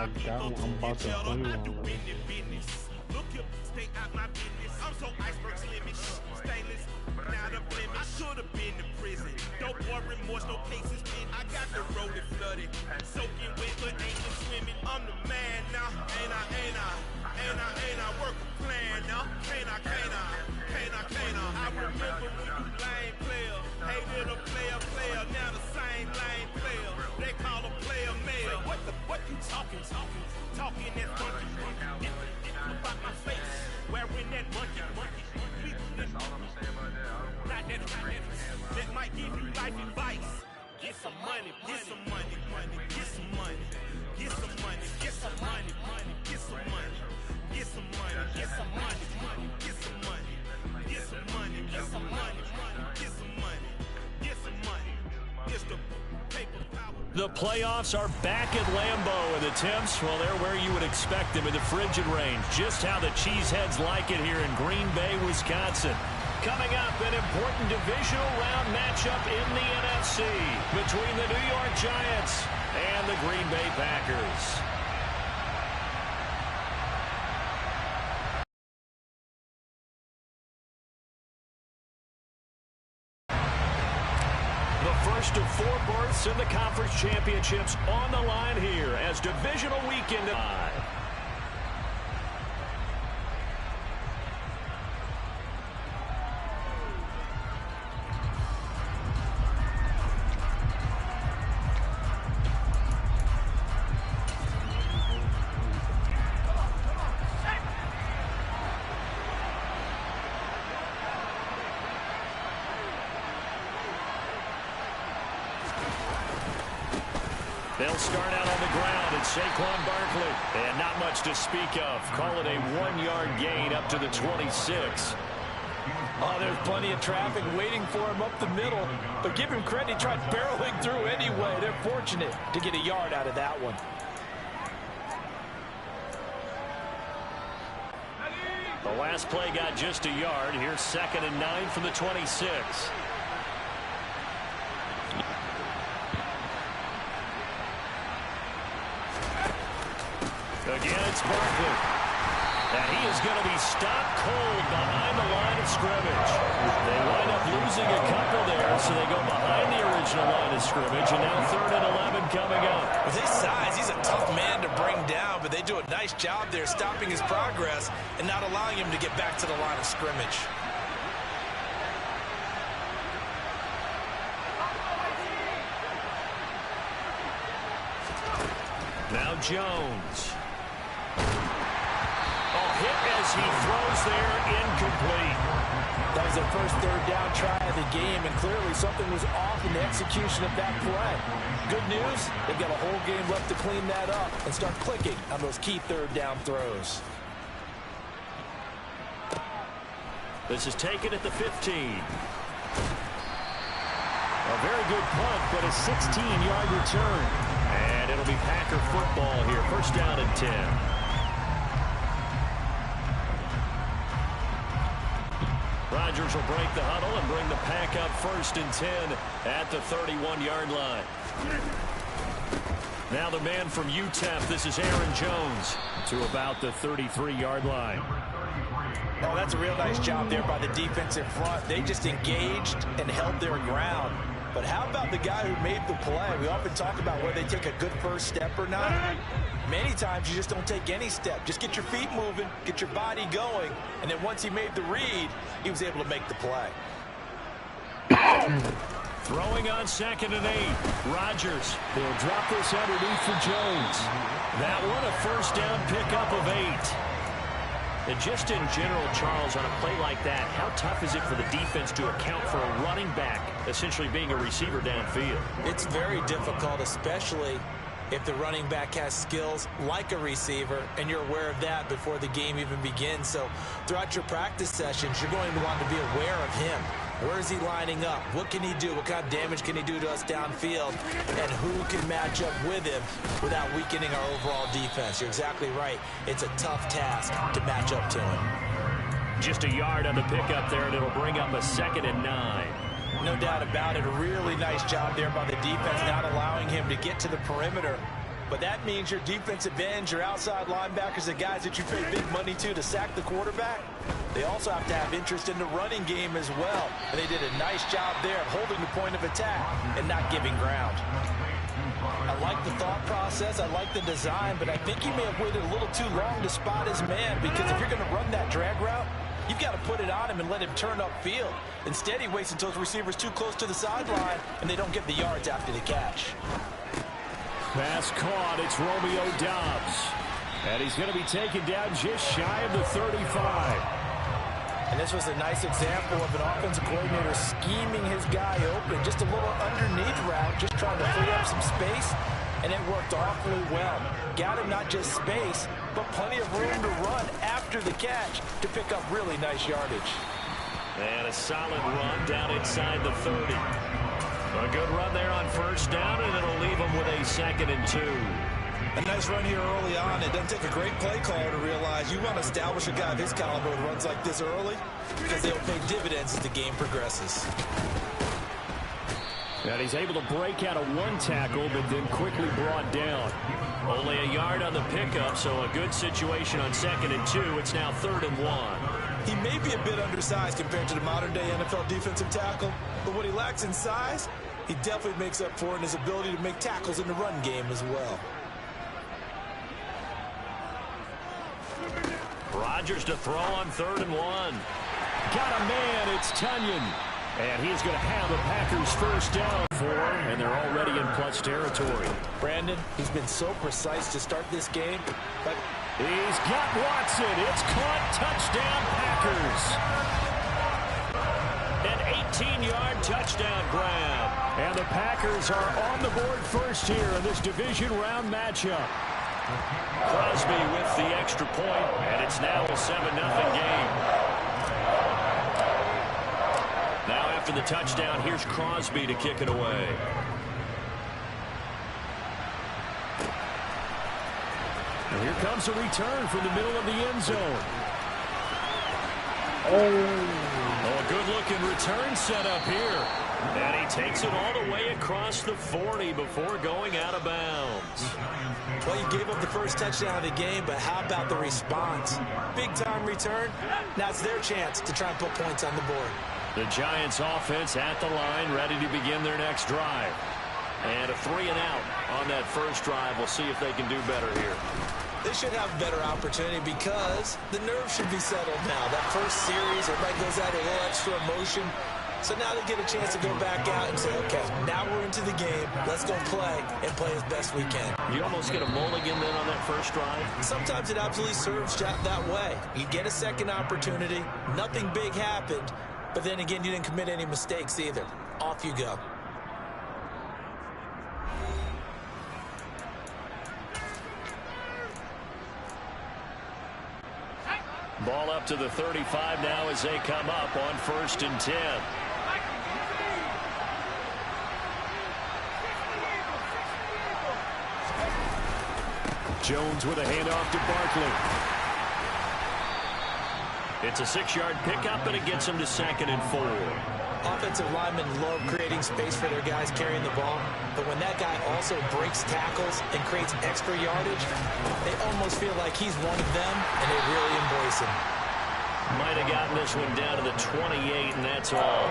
I got one. I'm about to play one. Look here, stay out my business. I'm so iceberg slimmish, stainless, not a blemish. I should have been in prison. Don't boy remorse, no cases pinned. I got the road flooded, soaking wet, but ain't no swimming. I'm the man now, ain't I work a plan now. Can't I? I remember when you lame player, hated a player, now the same lame player. They call a player male. What you talking that monkey about my face, wearing that monkey. That's all I'm saying about that. That might give you life advice. Get some money, get some money, get some money, get some money, get some money, get some money, get some money, get some money, get some money, get some money, get some money, get some money, get some money. It's the paper power. The playoffs are back at Lambeau, and the temps, well, they're where you would expect them in the frigid range. Just how the Cheeseheads like it here in Green Bay, Wisconsin. Coming up, an important divisional round matchup in the NFC between the New York Giants and the Green Bay Packers. First of 4 berths in the conference championships on the line here as divisional weekend. They'll start out on the ground, and Saquon Barkley. And not much to speak of. Call it a 1-yard gain up to the 26. Oh, there's plenty of traffic waiting for him up the middle. But give him credit, he tried barreling through anyway. They're fortunate to get a yard out of that one. The last play got just a yard. Here's 2nd and 9 from the 26. Again, it's Barkley. And he is going to be stopped cold behind the line of scrimmage. They wind up losing a couple there, so they go behind the original line of scrimmage, and now 3rd and 11 coming up. With his size, he's a tough man to bring down, but they do a nice job there stopping his progress and not allowing him to get back to the line of scrimmage. Now Jones. Hit as he throws there, incomplete. That was their first 3rd down try of the game, and clearly something was off in the execution of that play. Good news, they've got a whole game left to clean that up and start clicking on those key 3rd down throws. This is taken at the 15. A very good punt, but a 16-yard return. And it'll be Packer football here. 1st down and 10. Rodgers will break the huddle and bring the Pack up 1st and 10 at the 31-yard line. Now the man from UTEP, this is Aaron Jones, to about the 33-yard line. Oh, that's a real nice job there by the defensive front. They just engaged and held their ground. But how about the guy who made the play? We often talk about whether they take a good first step or not. Many times you just don't take any step. Just get your feet moving, get your body going, and then once he made the read, he was able to make the play. Throwing on 2nd and 8. Rodgers. They'll drop this underneath for Jones. That one a 1st down pickup of 8. And just in general, Charles, on a play like that, how tough is it for the defense to account for a running back essentially being a receiver downfield? It's very difficult, especially if the running back has skills like a receiver, and you're aware of that before the game even begins. So throughout your practice sessions, you're going to want to be aware of him. Where is he lining up? What can he do? What kind of damage can he do to us downfield? And who can match up with him without weakening our overall defense? You're exactly right. It's a tough task to match up to him. Just a yard on the pickup there, and it'll bring up a 2nd and 9. No doubt about it. A really nice job there by the defense, not allowing him to get to the perimeter But that means your defensive ends, your outside linebackers, the guys that you pay big money to sack the quarterback, they also have to have interest in the running game as well. And they did a nice job there of holding the point of attack and not giving ground. I like the thought process. I like the design, but I think he may have waited a little too long to spot his man, because if you're going to run that drag route, you've got to put it on him and let him turn upfield. Instead, he waits until his receiver's too close to the sideline, and they don't get the yards after the catch. Pass caught. It's Romeo Doubs. And he's going to be taken down just shy of the 35. And this was a nice example of an offensive coordinator scheming his guy open. Just a little underneath route, just trying to free up some space, and it worked awfully well. Got him not just space, but plenty of room to run after the catch to pick up really nice yardage. And a solid run down inside the 30. A good run there on first down, and it'll leave them with a 2nd and 2. A nice run here early on. It doesn't take a great play caller to realize you want to establish a guy of his caliber with runs like this early, because they'll pay dividends as the game progresses. And he's able to break out of one tackle, but then quickly brought down. Only a yard on the pickup, so a good situation on 2nd and 2. It's now 3rd and 1. He may be a bit undersized compared to the modern-day NFL defensive tackle, but what he lacks in size, he definitely makes up for in his ability to make tackles in the run game as well. Rodgers to throw on 3rd and 1. Got a man. It's Tunyon. And he's going to have the Packers first down. 4, and they're already in plus territory. Brandon, he's been so precise to start this game, but he's got Watson. It's caught. Touchdown, Packers. An 18-yard touchdown grab. And the Packers are on the board first here in this division round matchup. Crosby with the extra point, and it's now a 7-0 game. Now after the touchdown, here's Crosby to kick it away. And here comes a return from the middle of the end zone. Oh, a good-looking return set up here. And he takes it all the way across the 40 before going out of bounds. Well, you gave up the first touchdown of the game, but how about the response? Big-time return. Now it's their chance to try and put points on the board. The Giants offense at the line, ready to begin their next drive. And a 3-and-out on that first drive. We'll see if they can do better here. They should have a better opportunity because the nerves should be settled now. That first series, everybody goes out a little extra emotion. So now they get a chance to go back out and say, okay, now we're into the game. Let's go play and play as best we can. You almost get a mulligan then on that first drive? Sometimes it absolutely serves that way. You get a second opportunity. Nothing big happened. But then again, you didn't commit any mistakes either. Off you go. Ball up to the 35 now as they come up on 1st and 10. Jones with a handoff to Barkley. It's a 6-yard pickup, and it gets him to 2nd and 4. Offensive linemen love creating space for their guys carrying the ball, but when that guy also breaks tackles and creates extra yardage, they almost feel like he's one of them, and they really embrace him. Might have gotten this one down to the 28, and that's all.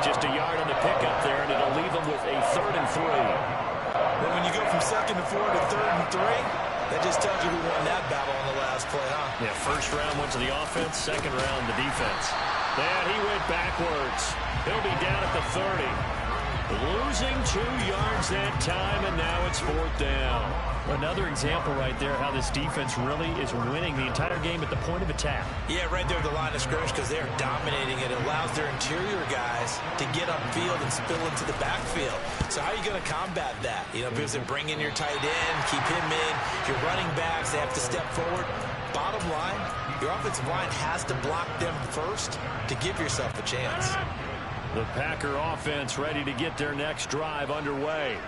Just a yard on the pickup there, and it'll leave them with a 3rd and 3. Well, when you go from 2nd and 4 to 3rd and 3, that just tells you who won that battle on the last play, huh? Yeah, first round went to the offense, second round the defense. And he went backwards. He'll be down at the 30. Losing 2 yards that time, and now it's 4th down. Another example right there how this defense really is winning the entire game at the point of attack. Yeah, right there at the line of scrimmage because they're dominating it. It allows their interior guys to get upfield and spill into the backfield. So how are you going to combat that? You know, because they bring in your tight end, keep him in. Your running backs, they have to step forward. Bottom line, your offensive line has to block them first to give yourself a chance. The Packer offense ready to get their next drive underway.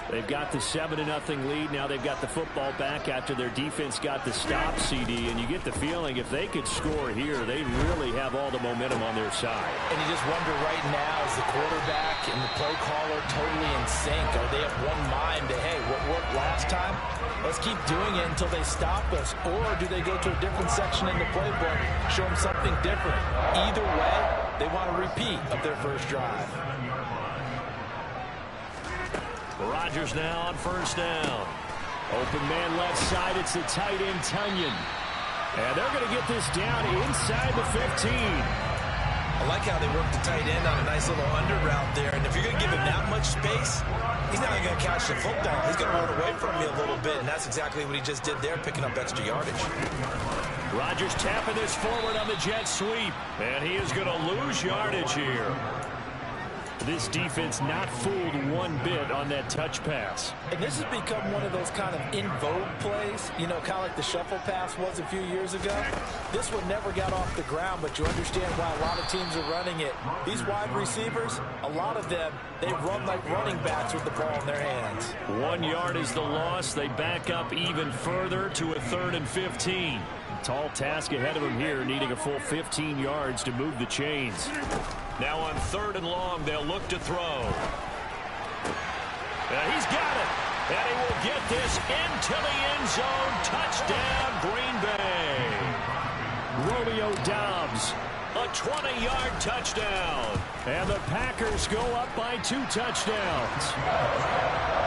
They've got the 7-0 lead. Now they've got the football back after their defense got the stop, CD. And you get the feeling if they could score here, they really have all the momentum on their side. And you just wonder right now, is the quarterback and the play caller totally in sync? Are they of one mind to, hey, what worked last time? Let's keep doing it until they stop us. Or do they go to a different section in the playbook, show them something different? Either way, they want a repeat of their first drive. Rodgers now on first down. Open man left side. It's the tight end, Tunyon. And they're going to get this down inside the 15. I like how they work the tight end on a nice little under route there. And if you're going to give him that much space, he's not going to catch the football. He's going to run away from you a little bit. And that's exactly what he just did there, picking up extra yardage. Rodgers tapping this forward on the jet sweep. And he is going to lose yardage here. This defense not fooled one bit on that touch pass. And this has become one of those kind of in vogue plays, you know, kind of like the shuffle pass was a few years ago. This one never got off the ground, but you understand why a lot of teams are running it. These wide receivers, a lot of them, they run like running backs with the ball in their hands. 1 yard is the loss. They back up even further to a 3rd and 15. Tall task ahead of them here, needing a full 15 yards to move the chains. Now on 3rd and long, they'll look to throw. He's got it. And he will get this into the end zone. Touchdown, Green Bay. Romeo Doubs, a 20-yard touchdown. And the Packers go up by 2 touchdowns.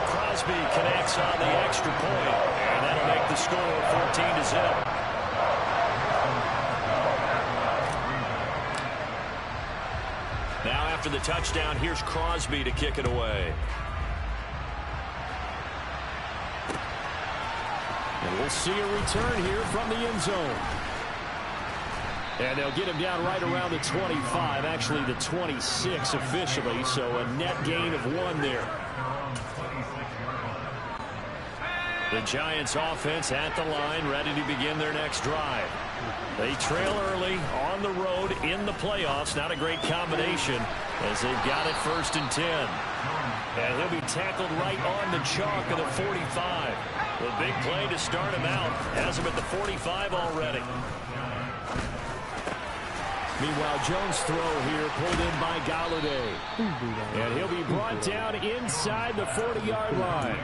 Crosby connects on the extra point, and that'll make the score 14-0. Now after the touchdown, here's Crosby to kick it away. And we'll see a return here from the end zone. And they'll get him down right around the 25, actually the 26 officially, so a net gain of 1 there. The Giants offense at the line, ready to begin their next drive. They trail early on the road in the playoffs. Not a great combination as they've got it 1st and 10. And he'll be tackled right on the chalk of the 45. The big play to start him out. Has him at the 45 already. Meanwhile, Jones' throw here pulled in by Golladay. And he'll be brought down inside the 40-yard line.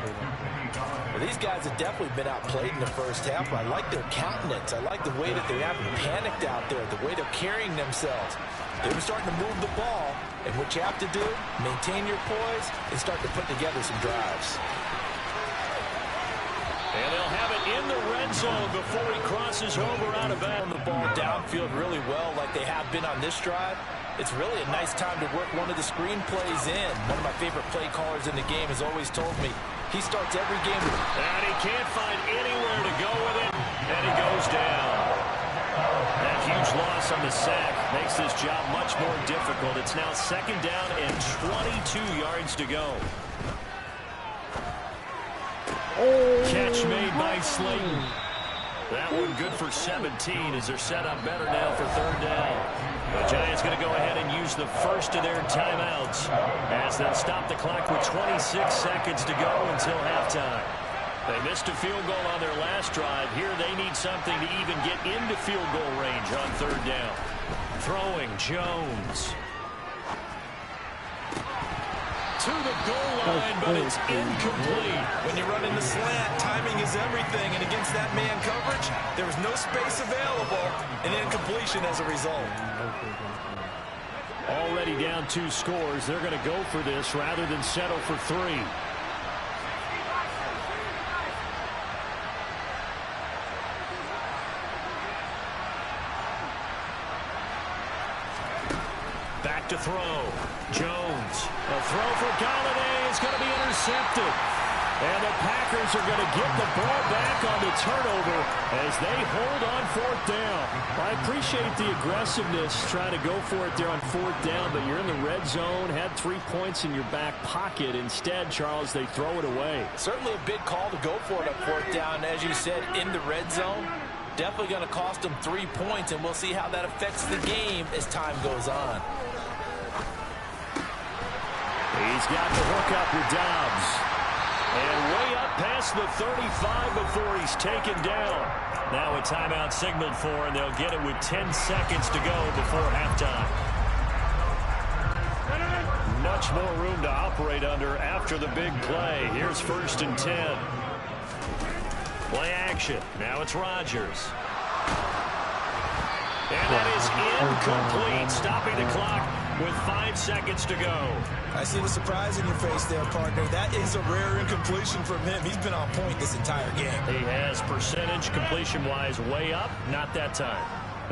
Well, these guys have definitely been outplayed in the first half. I like their countenance. I like the way that they haven't panicked out there, the way they're carrying themselves. They're starting to move the ball, and what you have to do, maintain your poise and start to put together some drives. And they'll have it in the red zone before he crosses over out of bounds. The ball downfield really well like they have been on this drive. It's really a nice time to work one of the screen plays in. One of my favorite play callers in the game has always told me he starts every game with it. And he can't find anywhere to go with it, and he goes down. That huge loss on the sack makes this job much more difficult. It's now 2nd down and 22 yards to go. Catch made by Slayton. That one good for 17 as they're set up better now for 3rd down. The Giants going to go ahead and use the first of their timeouts as they'll stop the clock with 26 seconds to go until halftime. They missed a field goal on their last drive. Here they need something to even get into field goal range on 3rd down. Throwing Jones. To the goal line, but it's incomplete. When you run in the slant, timing is everything, and against that man coverage, there was no space available, and incompletion as a result. Already down 2 scores. They're going to go for this rather than settle for 3. Back to throw. Jones. A throw for Golladay is going to be intercepted. And the Packers are going to get the ball back on the turnover as they hold on 4th down. I appreciate the aggressiveness trying to go for it there on 4th down, but you're in the red zone, had 3 points in your back pocket. Instead, Charles, they throw it away. Certainly a big call to go for it on 4th down. As you said, in the red zone, definitely going to cost them 3 points, and we'll see how that affects the game as time goes on. He's got the hook up with Doubs. And way up past the 35 before he's taken down. Now a timeout signaled for, and they'll get it with 10 seconds to go before halftime. Much more room to operate under after the big play. Here's 1st and 10. Play action. Now it's Rodgers. And that is incomplete, stopping the clock with 5 seconds to go. I see the surprise in your face there, partner. That is a rare incompletion from him. He's been on point this entire game. He has percentage completion-wise way up, not that time.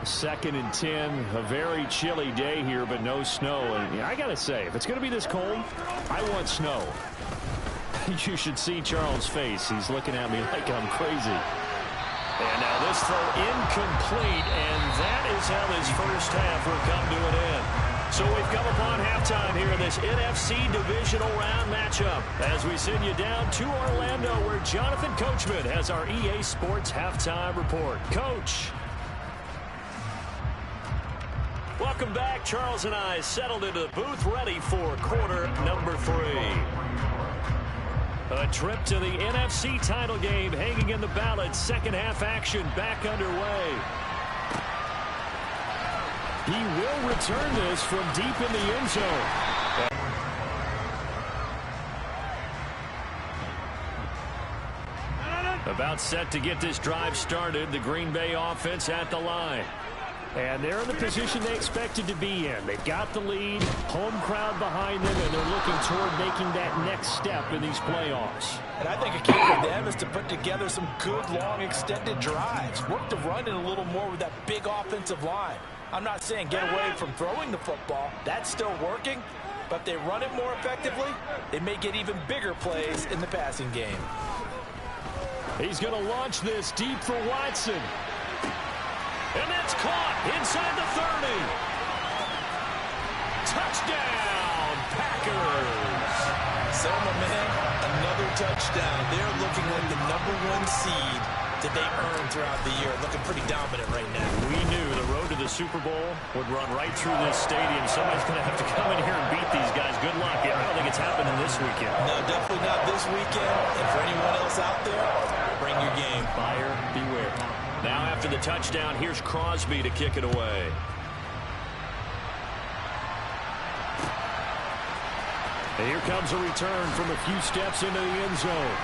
2nd and 10, a very chilly day here, but no snow. And I got to say, if it's going to be this cold, I want snow. You should see Charles' face. He's looking at me like I'm crazy. And now this throw incomplete, and that is how this first half will come to an end. So we've come upon halftime here in this NFC Divisional Round matchup as we send you down to Orlando where Jonathan Coachman has our EA Sports Halftime Report. Coach. Welcome back. Charles and I settled into the booth ready for quarter number 3. A trip to the NFC title game hanging in the balance. Second half action back underway. He will return this from deep in the end zone. About set to get this drive started. The Green Bay offense at the line. And they're in the position they expected to be in. They've got the lead, home crowd behind them, and they're looking toward making that next step in these playoffs. And I think a key for them is to put together some good, long, extended drives. Work the run in a little more with that big offensive line. I'm not saying get away from throwing the football. That's still working. But if they run it more effectively, they may get even bigger plays in the passing game. He's going to launch this deep for Watson. And that's caught inside the 30. Touchdown, Packers. Selma, man, another touchdown. They're looking like the #1 seed that they earned throughout the year. Looking pretty dominant right now. We knew the road to the Super Bowl would run right through this stadium. Somebody's going to have to come in here and beat these guys. Good luck. I don't think it's happening this weekend. No, definitely not this weekend. And for anyone else out there, bring your game. Buyer beware. Now after the touchdown, here's Crosby to kick it away. And here comes a return from a few steps into the end zone.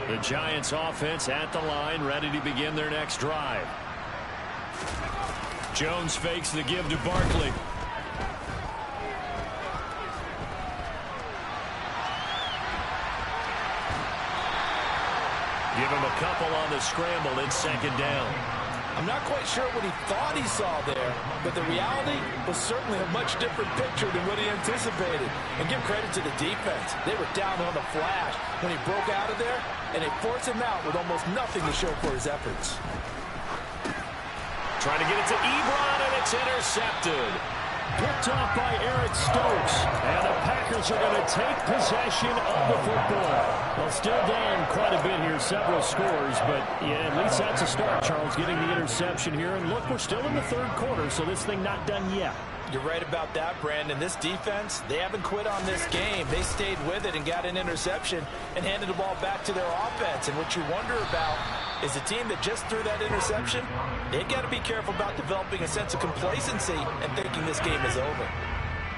The Giants offense at the line, ready to begin their next drive. Jones fakes the give to Barkley. Give him a couple on the scramble. It's 2nd down. I'm not quite sure what he thought he saw there, but the reality was certainly a much different picture than what he anticipated. And give credit to the defense. They were down on the flash when he broke out of there, and they forced him out with almost nothing to show for his efforts. Trying to get it to Ebron, and it's intercepted. Picked off by Eric Stokes. And the Packers are going to take possession of the football. Well, still down quite a bit here, several scores, but yeah, at least that's a start, Charles, getting the interception here. And look, we're still in the 3rd quarter, so this thing not done yet. You're right about that, Brandon. This defense, they haven't quit on this game. They stayed with it and got an interception and handed the ball back to their offense. And what you wonder about is the team that just threw that interception, they've got to be careful about developing a sense of complacency and thinking this game is over.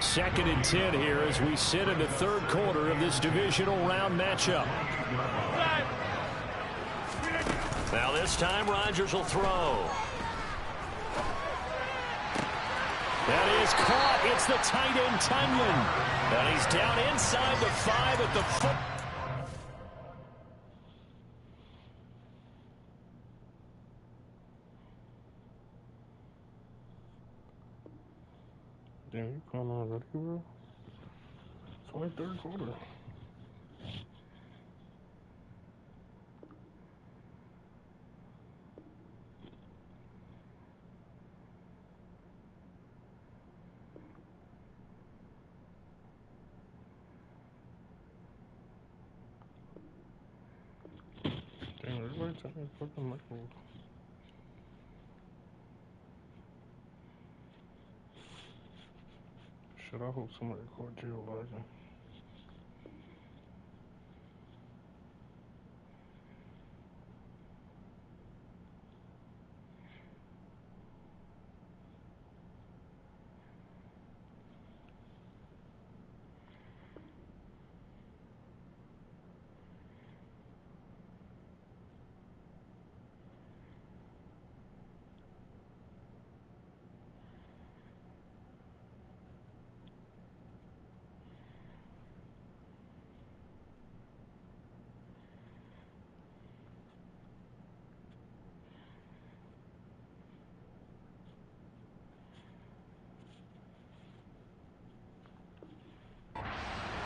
2nd and 10 here as we sit in the 3rd quarter of this divisional round matchup. Now this time Rodgers will throw. That is caught. It's the tight end, Tunyon. And he's down inside the 5 at the foot. Damn, you calling already, bro? It's only 3rd quarter. Damn, everybody's talking fucking microphone. Shit, I hope somebody caught Jill lagging.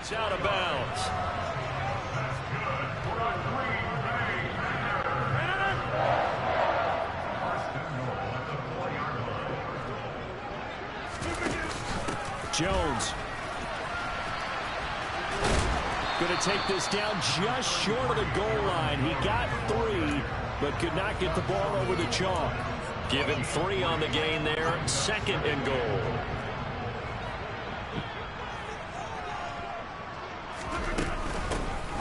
It's out of bounds. Jones. Going to take this down just short of the goal line. He got 3, but could not get the ball over the chalk. Give him 3 on the gain there. 2nd and goal.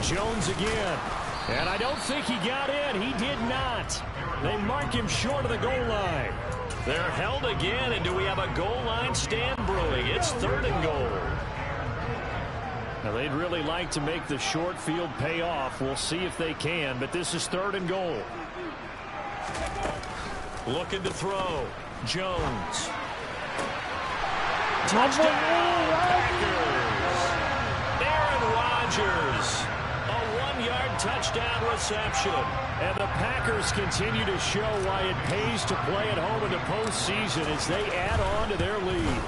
Jones again. And I don't think he got in. He did not. They mark him short of the goal line. They're held again, and do we have a goal line stand brewing? It's 3rd and goal. Now, they'd really like to make the short field pay off. We'll see if they can, but this is 3rd and goal. Looking to throw. Jones. Touchdown, Packers. Aaron Rodgers. Touchdown reception. And the Packers continue to show why it pays to play at home in the postseason as they add on to their lead.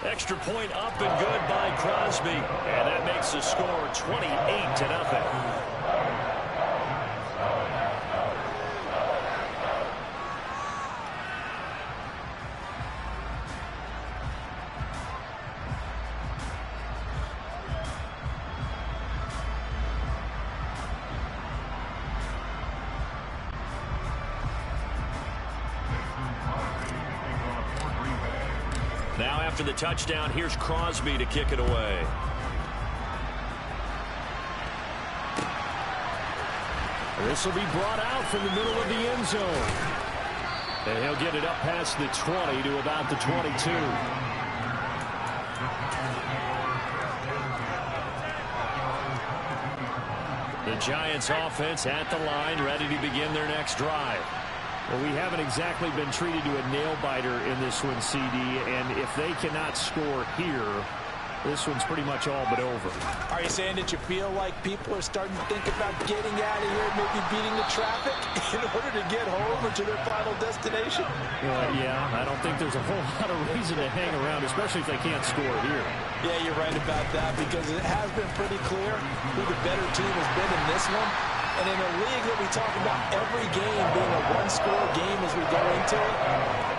Extra point up and good by Crosby. And that makes the score 28-0. Now after the touchdown, here's Crosby to kick it away. This will be brought out from the middle of the end zone. And he'll get it up past the 20 to about the 22. The Giants offense at the line, ready to begin their next drive. Well, we haven't exactly been treated to a nail-biter in this one, CD, and if they cannot score here, this one's pretty much all but over. Are you saying that you feel like people are starting to think about getting out of here, maybe beating the traffic in order to get home or to their final destination? Yeah, I don't think there's a whole lot of reason to hang around, especially if they can't score here. Yeah, you're right about that, because it has been pretty clear who the better team has been in this one. And in a league that we talk about every game being a one-score game as we go into it,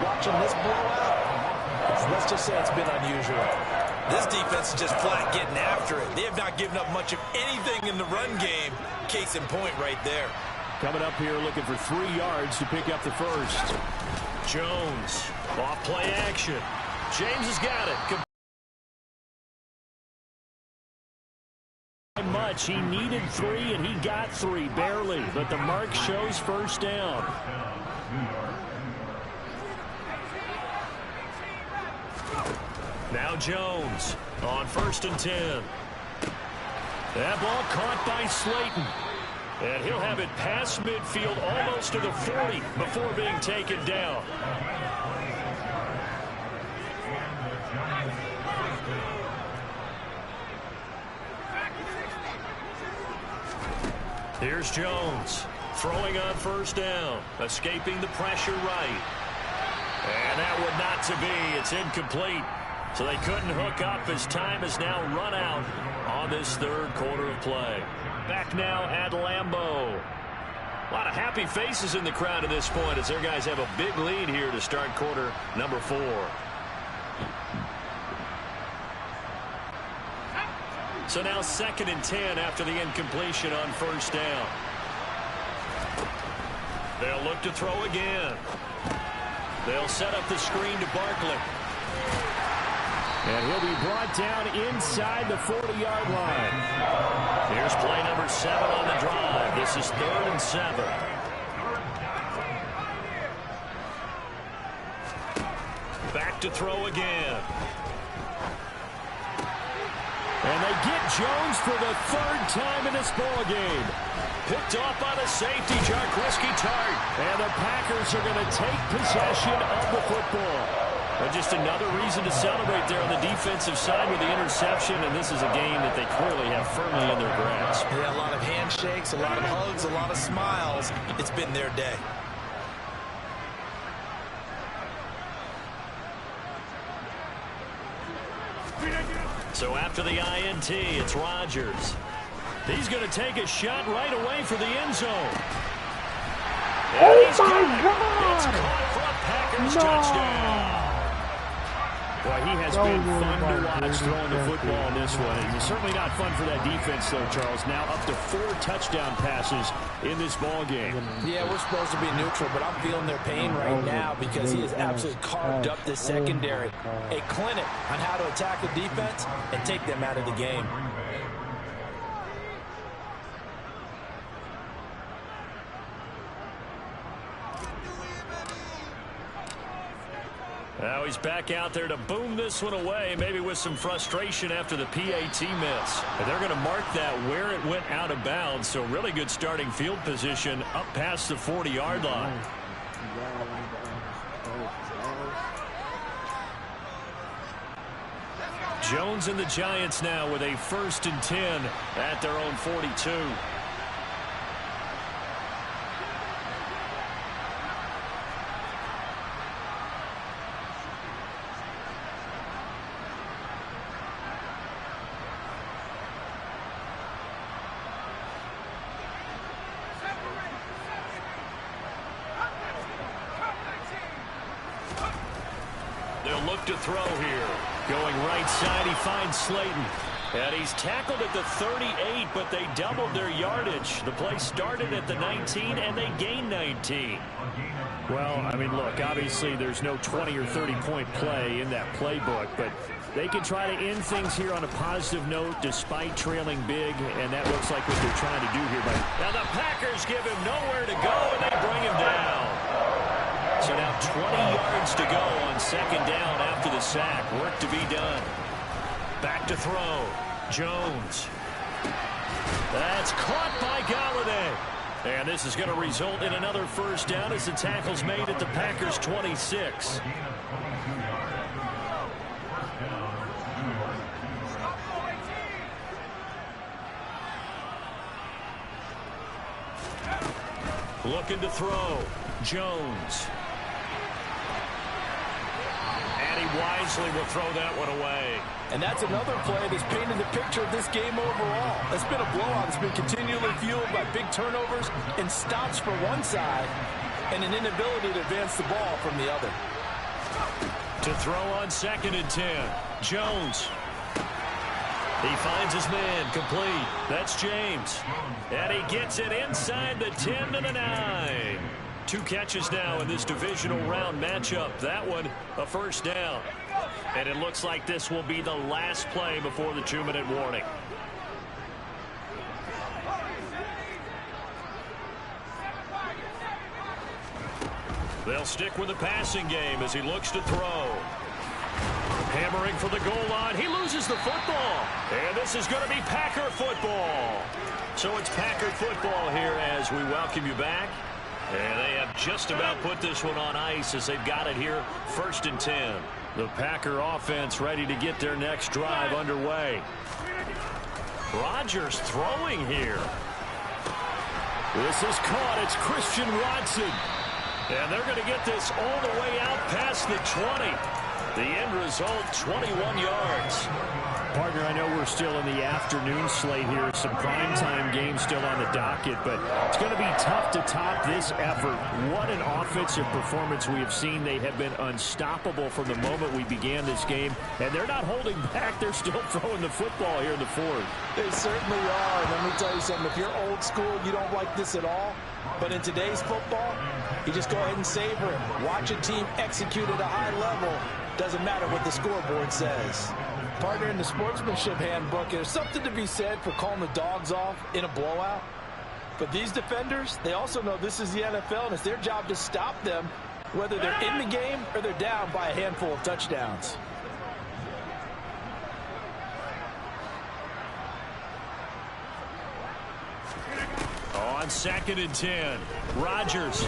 watching this blowout, let's just say it's been unusual. This defense is just flat getting after it. They have not given up much of anything in the run game. Case in point right there. Coming up here looking for 3 yards to pick up the first. Jones, off play action. James has got it. Much. He needed 3, and he got 3, barely. But the mark shows first down. Now Jones on 1st and 10. That ball caught by Slayton. And he'll have it past midfield almost to the 40 before being taken down. Here's Jones throwing on 1st down, escaping the pressure right. And that would not to be. It's incomplete. So they couldn't hook up as time has now run out on this 3rd quarter of play. Back now at Lambeau. A lot of happy faces in the crowd at this point as their guys have a big lead here to start quarter number 4. So now 2nd and 10 after the incompletion on 1st down. They'll look to throw again. They'll set up the screen to Barkley. And he'll be brought down inside the 40-yard line. Here's play number 7 on the drive. This is 3rd and 7. Back to throw again. And they get Jones for the 3rd time in this ball game. Picked off by the safety, Jaquiski Tartt. And the Packers are going to take possession of the football. But just another reason to celebrate there on the defensive side with the interception, and this is a game that they clearly have firmly in their grasp. Yeah, a lot of handshakes, a lot of hugs, a lot of smiles. It's been their day. So after the INT, it's Rodgers. He's going to take a shot right away for the end zone. And he's got it. It's caught for a Packers touchdown. Boy, he has been fun to watch throwing the football in this one. It's certainly not fun for that defense, though, Charles. Now up to 4 touchdown passes in this ball game. Yeah, we're supposed to be neutral, but I'm feeling their pain right now because he has absolutely carved up this secondary. A clinic on how to attack the defense and take them out of the game. Now he's back out there to boom this one away, maybe with some frustration after the PAT miss. But they're going to mark that where it went out of bounds, so really good starting field position up past the 40-yard line. Jones and the Giants now with a 1st and 10 at their own 42. To throw here. Going right side, he finds Slayton. And he's tackled at the 38, but they doubled their yardage. The play started at the 19, and they gained 19. Well, I mean, look, obviously there's no 20 or 30-point play in that playbook, but they can try to end things here on a positive note despite trailing big, and that looks like what they're trying to do here. But now the Packers give him nowhere to go, and they bring him down. So now 20 yards to go on 2nd down after the sack. Work to be done. Back to throw. Jones. That's caught by Golladay. And this is going to result in another 1st down as the tackle's made at the Packers' 26. Looking to throw. Jones. Wisely will throw that one away. And that's another play that's painted the picture of this game overall. It's been a blowout. It's been continually fueled by big turnovers and stops for one side and an inability to advance the ball from the other. To throw on 2nd and 10. Jones. He finds his man complete. That's James. And he gets it inside the 10 to the 9. 2 catches now in this divisional round matchup. That one, a 1st down. And it looks like this will be the last play before the 2-minute warning. They'll stick with the passing game as he looks to throw. Hammering for the goal line. He loses the football. And this is going to be Packer football. So it's Packer football here as we welcome you back. And they have just about put this one on ice as they've got it here, 1st and 10. The Packer offense ready to get their next drive underway. Rodgers throwing here. This is caught. It's Christian Watson. And they're going to get this all the way out past the 20. The end result, 21 yards. Partner, I know we're still in the afternoon slate here. Some primetime games still on the docket, but it's going to be tough to top this effort. What an offensive performance we have seen. They have been unstoppable from the moment we began this game, and they're not holding back. They're still throwing the football here in the 4th. They certainly are. Let me tell you something. If you're old school, you don't like this at all. But in today's football, you just go ahead and savor it. Watch a team execute at a high level Doesn't matter what the scoreboard says. Partner, in the sportsmanship handbook, there's something to be said for calling the dogs off in a blowout. But these defenders, they also know this is the NFL, and it's their job to stop them, whether they're in the game or they're down by a handful of touchdowns. On 2nd and 10, Rodgers.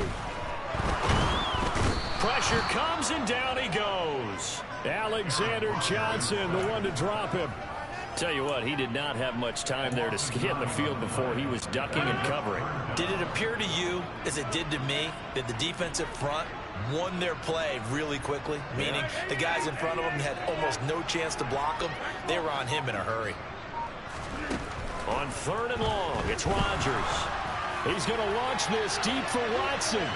Pressure comes, and down he goes. Alexander Johnson, the one to drop him. Tell you what, he did not have much time there to get in the field before he was ducking and covering. Did it appear to you, as it did to me, that the defensive front won their play really quickly? Meaning the guys in front of him had almost no chance to block him. They were on him in a hurry. On 3rd and long, it's Rodgers. He's going to launch this deep for Watson.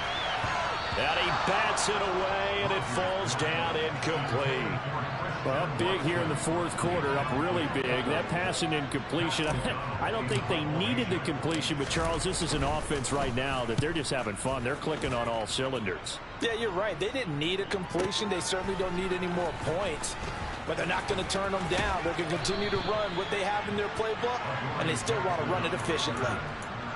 And he bats it away, and it falls down incomplete. Well, big here in the 4th quarter, up really big. That pass and incompletion, I don't think they needed the completion, but Charles, this is an offense right now that they're just having fun. They're clicking on all cylinders. Yeah, you're right. They didn't need a completion. They certainly don't need any more points. But they're not going to turn them down. They're going to continue to run what they have in their playbook, and they still want to run it efficiently.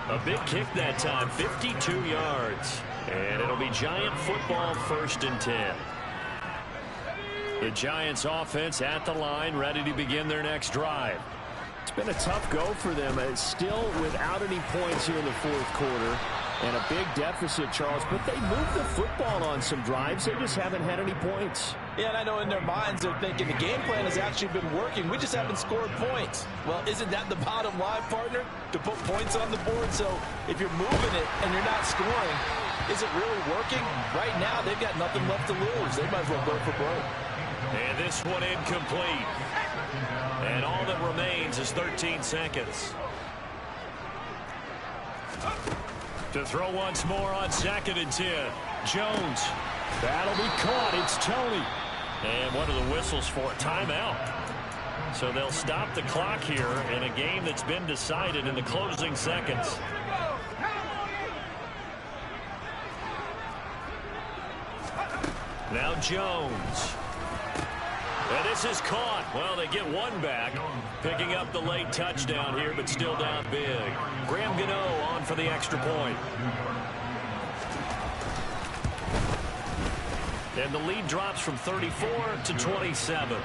A big kick that time, 52 yards. And it'll be Giant football, 1st and 10. The Giants offense at the line, ready to begin their next drive. It's been a tough go for them. It's still without any points here in the 4th quarter. And a big deficit, Charles. But they moved the football on some drives. They just haven't had any points. Yeah, and I know in their minds they're thinking the game plan has actually been working. We just haven't scored points. Well, isn't that the bottom line, partner? To put points on the board. So if you're moving it and you're not scoring, is it really working? Right now, they've got nothing left to lose. They might as well go for broke. And this one incomplete. And all that remains is 13 seconds. To throw once more on 2nd and 10. Jones. That'll be caught. It's Tony. And what are the whistles for? Timeout. So they'll stop the clock here in a game that's been decided in the closing seconds. Now Jones. And this is caught. Well, they get one back. Picking up the late touchdown here, but still down big. Graham Gano on for the extra point. And the lead drops from 34 to 27.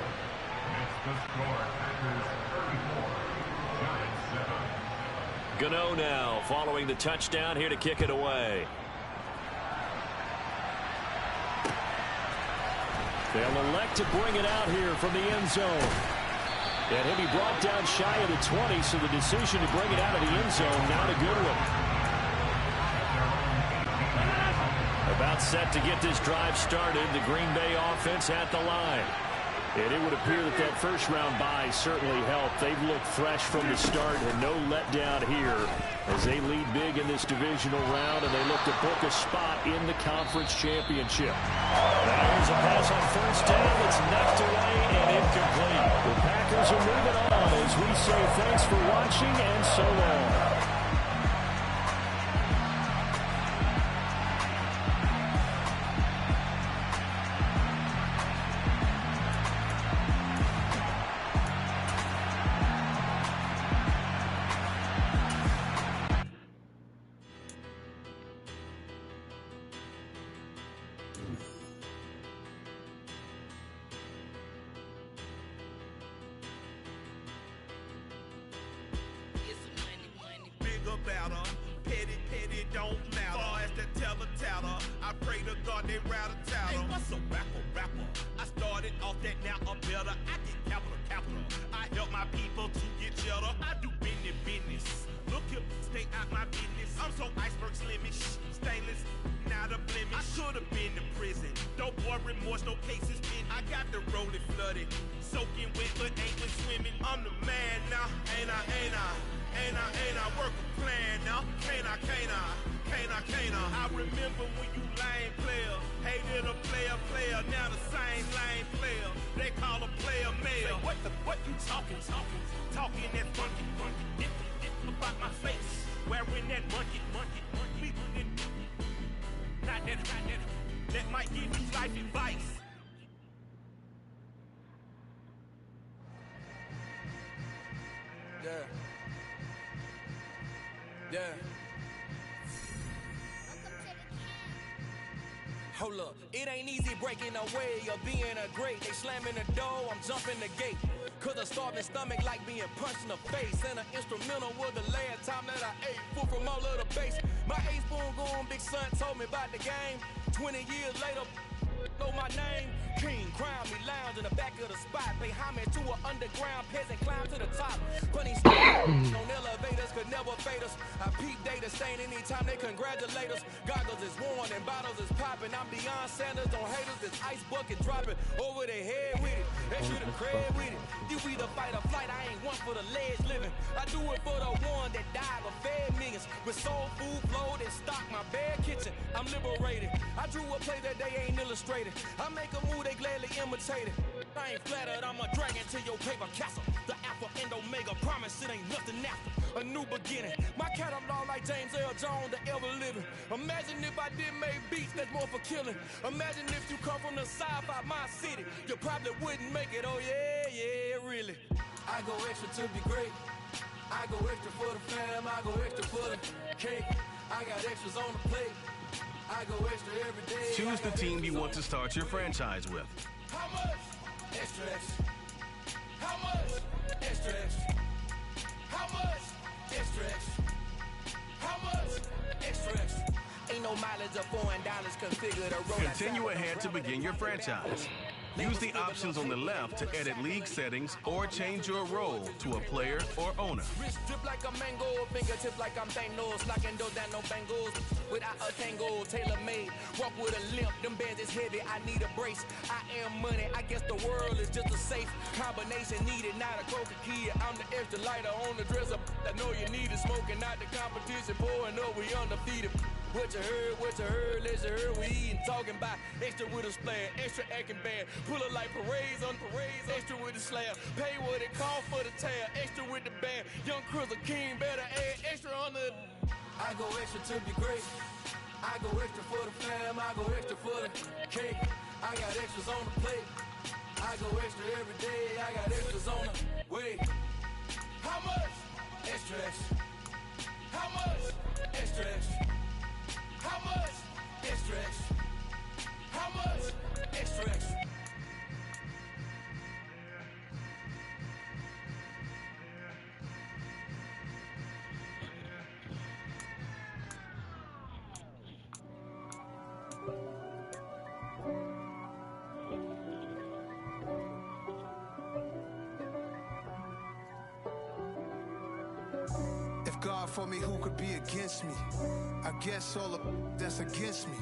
Gano now following the touchdown here to kick it away. They'll elect to bring it out here from the end zone. And he'll be brought down shy of the 20, so the decision to bring it out of the end zone, not a good one. About set to get this drive started, the Green Bay offense at the line. And it would appear that that first-round bye certainly helped. They've looked fresh from the start and no letdown here as they lead big in this divisional round, and they look to book a spot in the conference championship. There's a pass on 1st down that's knocked away and incomplete. The Packers are moving on as we say thanks for watching and so long. That might give you life advice. Yeah. Hold up, it ain't easy breaking away or being a great. They slamming the door, I'm jumping the gate. Cause a starving stomach like being punched in the face. And an instrumental was the last time that I ate food from all of the base. My A-spoon goon, big son told me about the game. 20 years later, know my name. King, crown me, lounge in the back of the spot. Pay homage to an underground peasant, climb to the top. Funny story, on elevators could never fade us. I peep data stain anytime they congratulate us. Goggles is worn and bottles is popping. I'm Deion Sanders, on haters, this ice bucket dropping over their head with it. They should have cred with it. You either fight or flight, I ain't one for the ledge living. I do it for the one that died or fed millions. With soul food flowed and stocked my bare kitchen. I'm liberated. I drew a play that they ain't illustrated. I make a move, they gladly imitate it. I ain't flattered, I'm a dragon to your paper castle. The Alpha and Omega, promise it ain't nothing after. A new beginning. My catalog like James L. Jones, the ever living. Imagine if I did make beats that's more for killing. Imagine if you come from the sci-fi, my city. You probably wouldn't make it, oh yeah, really. I go extra to be great. I go extra for the fam, I go extra for the cake. I got extras on the plate. I go extra every day. Choose the team you want to start your franchise with. How much? Extra, extra. How much? Extra, extra. How much? Extra, extra. How much? Extra, extra. Ain't no mileage of $4 configure the road. Continue ahead to begin your franchise. Use the options on the left to edit league settings or change your role to a player or owner. Wrist drip like a mango, fingertip like I'm Thanos, knocking doors down no bangles. Without a tango, tailor-made, walk with a limp. Them bands is heavy, I need a brace. I am money, I guess the world is just a safe combination needed. Not a coca key, I'm the extra lighter on the dresser. I know you need it, smoking out the competition, pouring up, we undefeated. What you heard, let's you heard, we eating, talking about extra with a splash, extra acting bad, pull it like parades on parades, extra with the slab, pay what it cost for the tab, extra with the band, young Chris a king, better add extra on the. I go extra to be great, I go extra for the fam, I go extra for the cake, I got extras on the plate, I go extra every day, I got extras on the way. How much? Extra, extra. How much? Extra, extra. How much? Extra, extra. How much? Extra, extra. If God for me, who could be against me? I guess all of that's against me.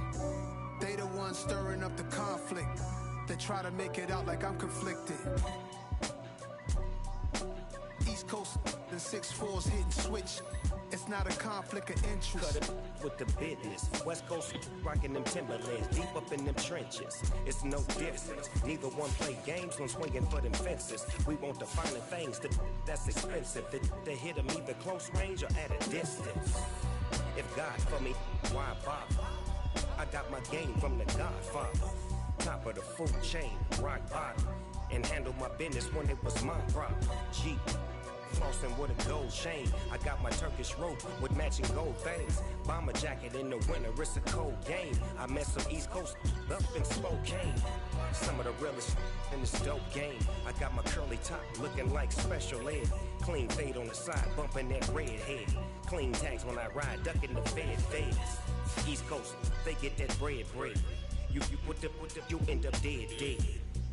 They the ones stirring up the conflict. They try to make it out like I'm conflicted. East Coast and 6'4's hitting switch. It's not a conflict of interest. Cut it with the business. West Coast rocking them Timberlands, deep up in them trenches. It's no difference. Neither one play games when swinging for them fences. We want the finer things that's expensive. They hit them either close range or at a distance. If God for me, why bother? I got my game from the Godfather. Top of the food chain, rock bottom. And handle my business when it was my problem. Jeep. Flossing with a gold chain. I got my Turkish rope with matching gold things. Bomber jacket in the winter, it's a cold game. I met some East Coast up in Spokane. Some of the realest in this dope game. I got my curly top looking like special ed. Clean fade on the side, bumping that red head. Clean tags when I ride, ducking the feds. East Coast, they get that bread. You put the, you end up dead.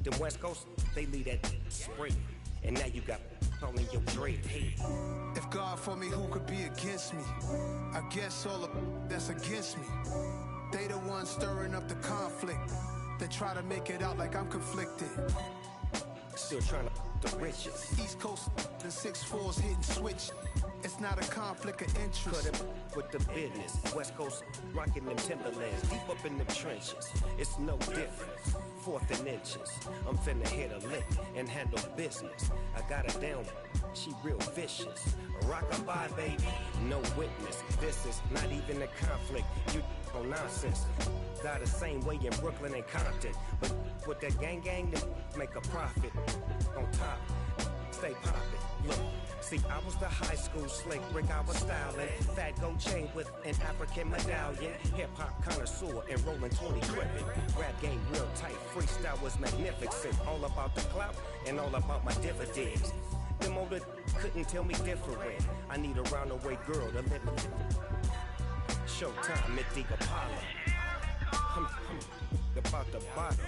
Them West Coast, they leave that spray. And now you got all in your dread head. If God for me, who could be against me? I guess all of that's against me. They the ones stirring up the conflict. They try to make it out like I'm conflicted. Still trying to the riches. East Coast, the 6'4's hitting switch. It's not a conflict of interest. Cut it with the business. West Coast rocking them Timberlands, deep up in them trenches. It's no difference. 4th and inches. I'm finna hit a lick and handle business. I got her down, she real vicious. Rock-a-bye, baby, no witness. This is not even a conflict. You on nonsense. Got the same way in Brooklyn and Compton. But with that gang, they make a profit. On top, stay poppin'. Look, see, I was the high school slick Rick, I was styling. Fat gold chain with an African medallion. Hip-hop connoisseur and rolling 20 gripping. Rap game real tight, freestyle was magnificent. All about the clout and all about my dividends. Them older couldn't tell me different. I need a roundaway girl to live with. Showtime at the Apollo. About the bottom.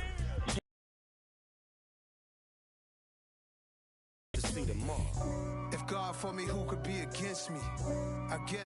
To see them all. If God for me, who could be against me? I guess.